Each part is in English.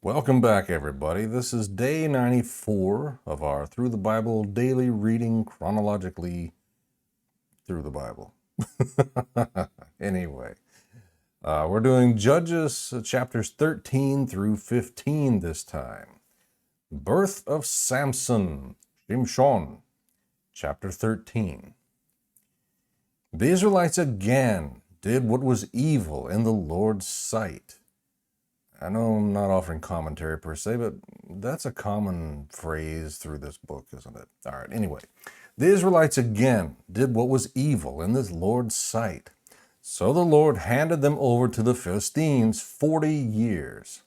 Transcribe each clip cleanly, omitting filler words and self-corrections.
Welcome back, everybody. This is day 94 of our Through the Bible daily reading chronologically through the Bible. Anyway, we're doing Judges chapters 13 through 15 this time. Birth of Samson, Shimshon, chapter 13. The Israelites again did what was evil in the Lord's sight. I know I'm not offering commentary per se, but that's a common phrase through this book, isn't it? All right, anyway. The Israelites again did what was evil in the Lord's sight. So the Lord handed them over to the Philistines 40 years.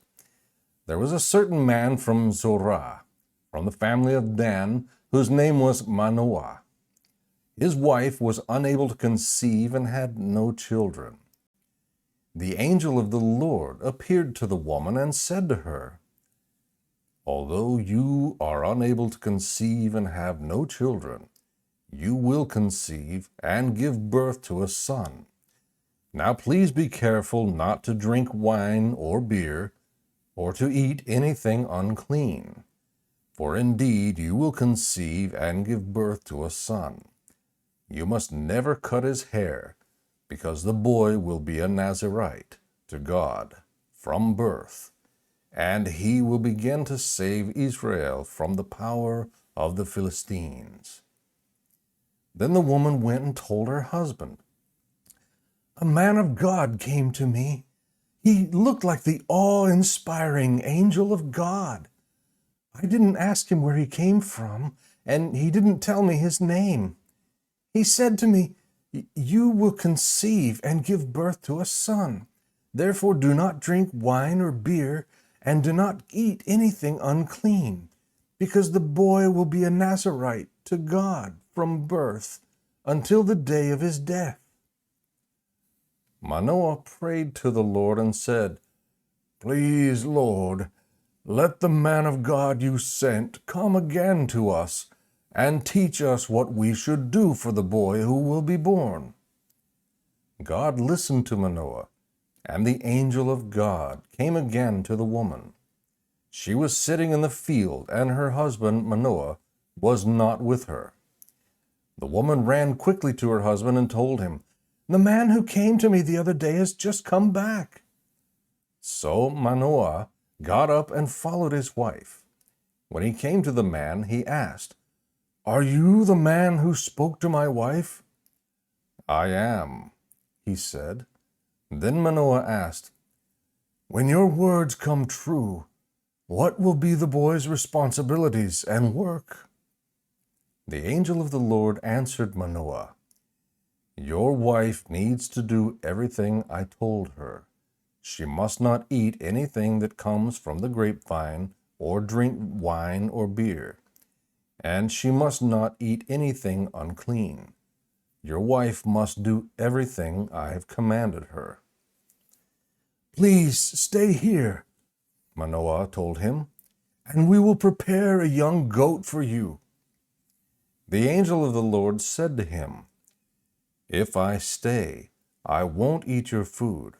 There was a certain man from Zorah, from the family of Dan, whose name was Manoah. His wife was unable to conceive and had no children. The angel of the Lord appeared to the woman and said to her, "Although you are unable to conceive and have no children, you will conceive and give birth to a son. Now please be careful not to drink wine or beer, or to eat anything unclean. For indeed you will conceive and give birth to a son. You must never cut his hair, because the boy will be a Nazirite to God from birth, and he will begin to save Israel from the power of the Philistines." Then the woman went and told her husband, "A man of God came to me. He looked like the awe-inspiring angel of God. I didn't ask him where he came from, and he didn't tell me his name. He said to me, 'You will conceive and give birth to a son. Therefore do not drink wine or beer, and do not eat anything unclean, because the boy will be a Nazirite to God from birth until the day of his death.' Manoah prayed to the Lord and said, 'Please, Lord, let the man of God you sent come again to us, and teach us what we should do for the boy who will be born.' God listened to Manoah, and the angel of God came again to the woman. She was sitting in the field, and her husband Manoah was not with her. The woman ran quickly to her husband and told him, 'The man who came to me the other day has just come back.' So Manoah got up and followed his wife. When he came to the man, he asked, 'Are you the man who spoke to my wife?' 'I am,' he said. Then Manoah asked, 'When your words come true, what will be the boy's responsibilities and work?' The angel of the Lord answered Manoah, 'Your wife needs to do everything I told her. She must not eat anything that comes from the grapevine or drink wine or beer, and she must not eat anything unclean. Your wife must do everything I have commanded her.' 'Please stay here,' Manoah told him, 'and we will prepare a young goat for you.' The angel of the Lord said to him, 'If I stay, I won't eat your food,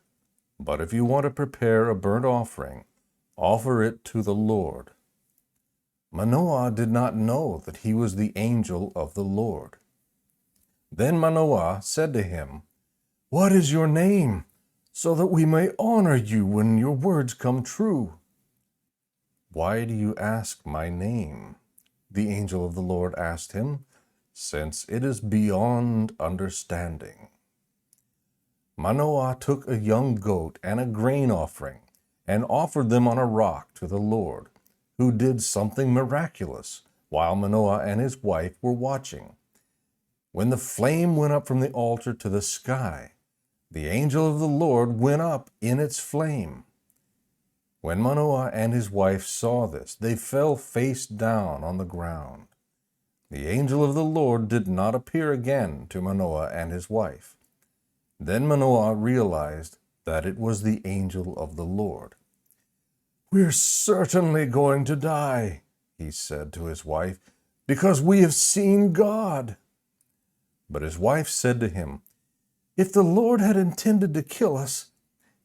but if you want to prepare a burnt offering, offer it to the Lord.' Manoah did not know that he was the angel of the Lord. Then Manoah said to him, 'What is your name, so that we may honor you when your words come true?' 'Why do you ask my name?' the angel of the Lord asked him, 'since it is beyond understanding.' Manoah took a young goat and a grain offering and offered them on a rock to the Lord, who did something miraculous while Manoah and his wife were watching. When the flame went up from the altar to the sky, the angel of the Lord went up in its flame. When Manoah and his wife saw this, they fell face down on the ground. The angel of the Lord did not appear again to Manoah and his wife. Then Manoah realized that it was the angel of the Lord. 'We're certainly going to die,' he said to his wife, 'because we have seen God.' But his wife said to him, 'If the Lord had intended to kill us,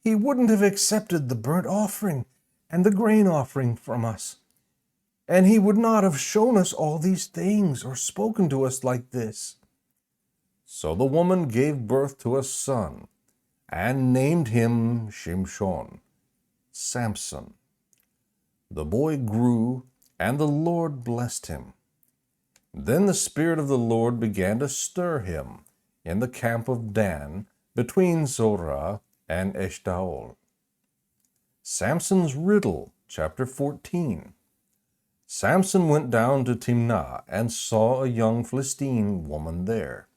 he wouldn't have accepted the burnt offering and the grain offering from us. And he would not have shown us all these things or spoken to us like this." So the woman gave birth to a son and named him Shimshon, Samson. The boy grew, and the Lord blessed him. Then the Spirit of the Lord began to stir him in the camp of Dan, between Zorah and Eshtaol. Samson's riddle, chapter 14. Samson went down to Timnah and saw a young Philistine woman there.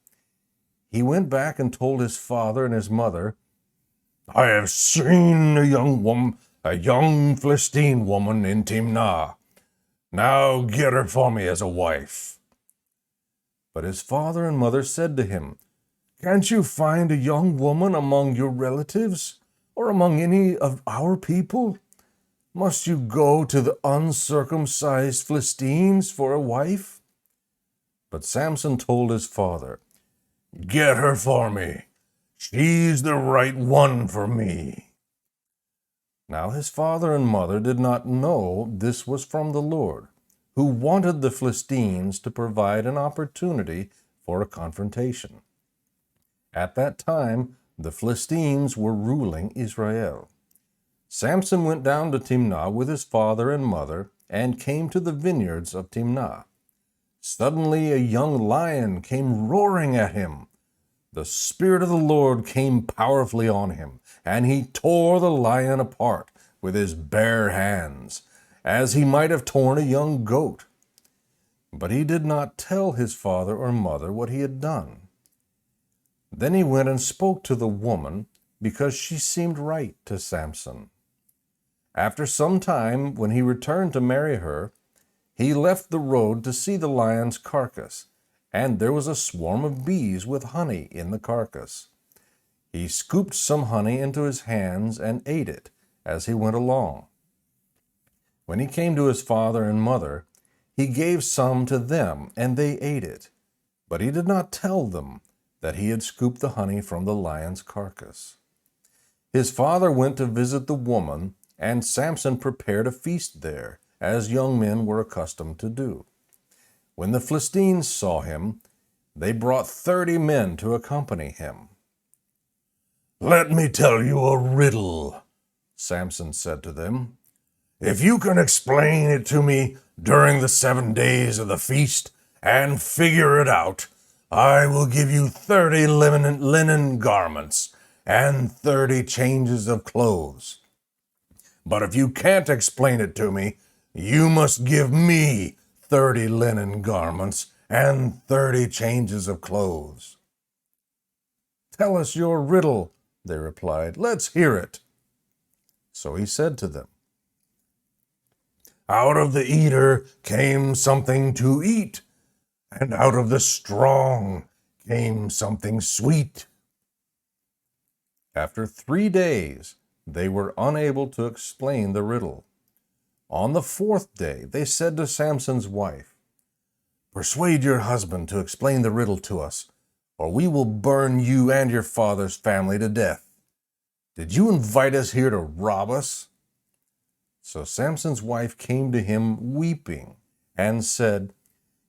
He went back and told his father and his mother, "I have seen a young Philistine woman in Timnah. Now get her for me as a wife." But his father and mother said to him, "Can't you find a young woman among your relatives or among any of our people? Must you go to the uncircumcised Philistines for a wife?" But Samson told his father, "Get her for me. She's the right one for me." Now his father and mother did not know this was from the Lord, who wanted the Philistines to provide an opportunity for a confrontation. At that time, the Philistines were ruling Israel. Samson went down to Timnah with his father and mother and came to the vineyards of Timnah. Suddenly a young lion came roaring at him. The Spirit of the Lord came powerfully on him, and he tore the lion apart with his bare hands, as he might have torn a young goat. But he did not tell his father or mother what he had done. Then he went and spoke to the woman, because she seemed right to Samson. After some time, when he returned to marry her, he left the road to see the lion's carcass, and there was a swarm of bees with honey in the carcass. He scooped some honey into his hands and ate it as he went along. When he came to his father and mother, he gave some to them, and they ate it. But he did not tell them that he had scooped the honey from the lion's carcass. His father went to visit the woman, and Samson prepared a feast there, as young men were accustomed to do. When the Philistines saw him, they brought 30 men to accompany him. "Let me tell you a riddle," Samson said to them. "If you can explain it to me during the 7 days of the feast and figure it out, I will give you 30 linen garments and 30 changes of clothes. But if you can't explain it to me, you must give me 30 linen garments and 30 changes of clothes." "Tell us your riddle," they replied. "Let's hear it." So he said to them, "Out of the eater came something to eat, and out of the strong came something sweet." After 3 days, they were unable to explain the riddle. On the 4th day, they said to Samson's wife, "Persuade your husband to explain the riddle to us, or we will burn you and your father's family to death. Did you invite us here to rob us?" So Samson's wife came to him weeping and said,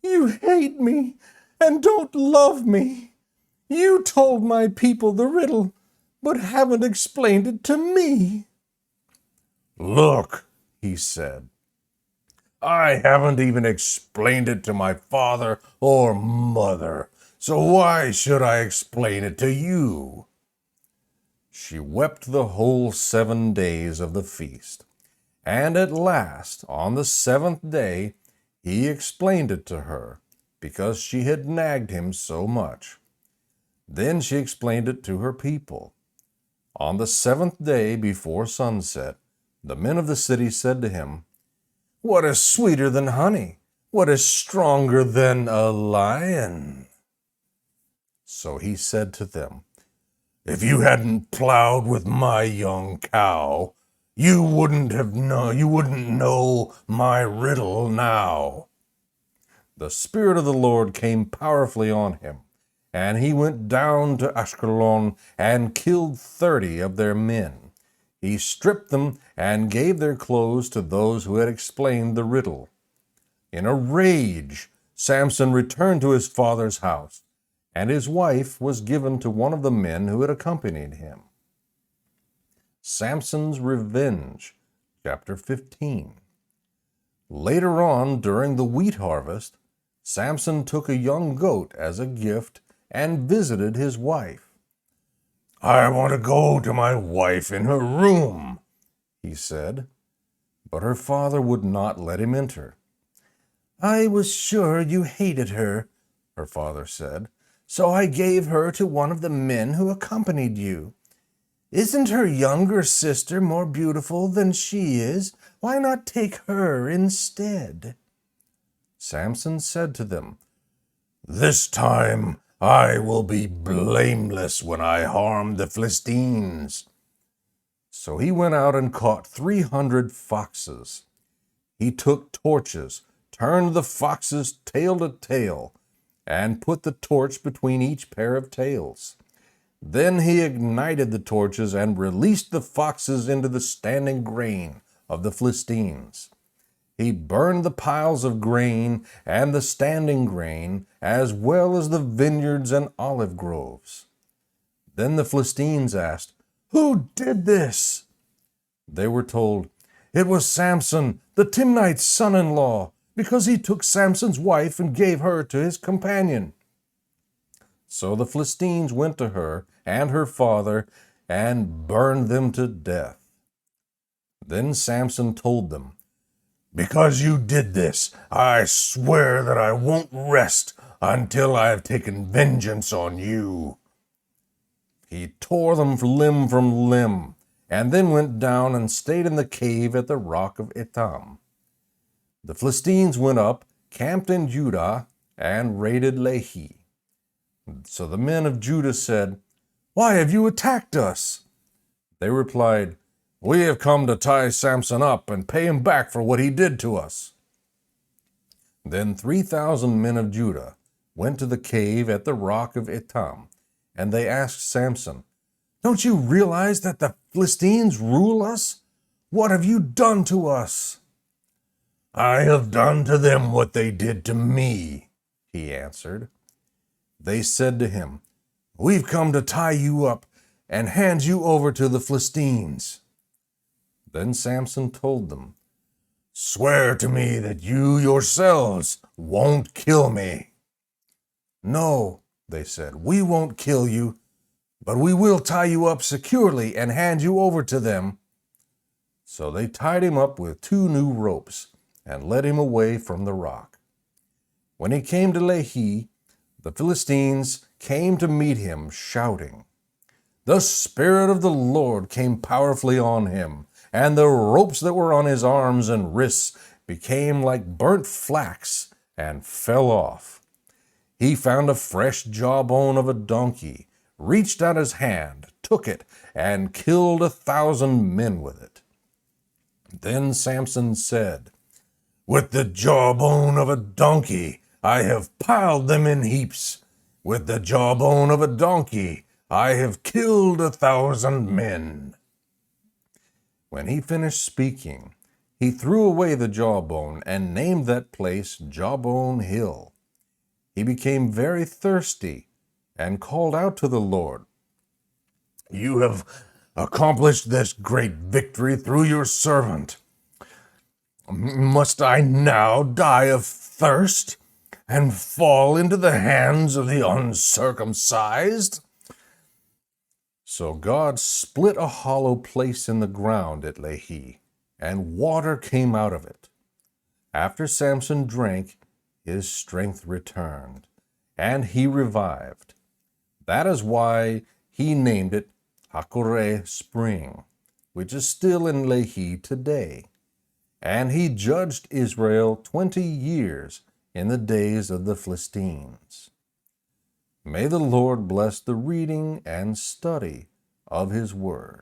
"You hate me and don't love me. You told my people the riddle, but haven't explained it to me." "Look," he said, "I haven't even explained it to my father or mother, so why should I explain it to you?" She wept the whole 7 days of the feast, and at last, on the 7th day, he explained it to her, because she had nagged him so much. Then she explained it to her people. On the 7th day, before sunset, the men of the city said to him, "What is sweeter than honey? What is stronger than a lion?" So he said to them, "If you hadn't plowed with my young cow, you wouldn't know my riddle now." The Spirit of the Lord came powerfully on him, and he went down to Ashkelon and killed 30 of their men. He stripped them and gave their clothes to those who had explained the riddle. In a rage, Samson returned to his father's house, and his wife was given to one of the men who had accompanied him. Samson's revenge, chapter 15. Later on, during the wheat harvest, Samson took a young goat as a gift and visited his wife. "I want to go to my wife in her room," he said, but her father would not let him enter. "I was sure you hated her," her father said, "so I gave her to one of the men who accompanied you. Isn't her younger sister more beautiful than she is? Why not take her instead?" Samson said to them, "This time I will be blameless when I harm the Philistines." So he went out and caught 300 foxes. He took torches, turned the foxes tail to tail, and put the torch between each pair of tails. Then he ignited the torches and released the foxes into the standing grain of the Philistines. He burned the piles of grain and the standing grain, as well as the vineyards and olive groves. Then the Philistines asked, "Who did this?" They were told, "It was Samson, the Timnite's son-in-law, because he took Samson's wife and gave her to his companion." So the Philistines went to her and her father and burned them to death. Then Samson told them, "Because you did this, I swear that I won't rest until I have taken vengeance on you." He tore them limb from limb, and then went down and stayed in the cave at the rock of Etam. The Philistines went up, camped in Judah, and raided Lehi. So the men of Judah said, "Why have you attacked us?" They replied, "We have come to tie Samson up and pay him back for what he did to us." Then 3,000 men of Judah went to the cave at the rock of Etam, and they asked Samson, "Don't you realize that the Philistines rule us? What have you done to us?" "I have done to them what they did to me," he answered. They said to him, "We've come to tie you up and hand you over to the Philistines." Then Samson told them, "Swear to me that you yourselves won't kill me." "No," they said, "we won't kill you, but we will tie you up securely and hand you over to them." So they tied him up with 2 new ropes and led him away from the rock. When he came to Lehi, the Philistines came to meet him, shouting. The Spirit of the Lord came powerfully on him, and the ropes that were on his arms and wrists became like burnt flax and fell off. He found a fresh jawbone of a donkey, reached out his hand, took it, and killed 1,000 men with it. Then Samson said, "With the jawbone of a donkey, I have piled them in heaps. With the jawbone of a donkey, I have killed 1,000 men." When he finished speaking, he threw away the jawbone and named that place Jawbone Hill. He became very thirsty and called out to the Lord, "You have accomplished this great victory through your servant. Must I now die of thirst and fall into the hands of the uncircumcised?" So God split a hollow place in the ground at Lehi, and water came out of it. After Samson drank, his strength returned, and he revived. That is why he named it Hakore Spring, which is still in Lehi today. And he judged Israel 20 years in the days of the Philistines. May the Lord bless the reading and study of his word.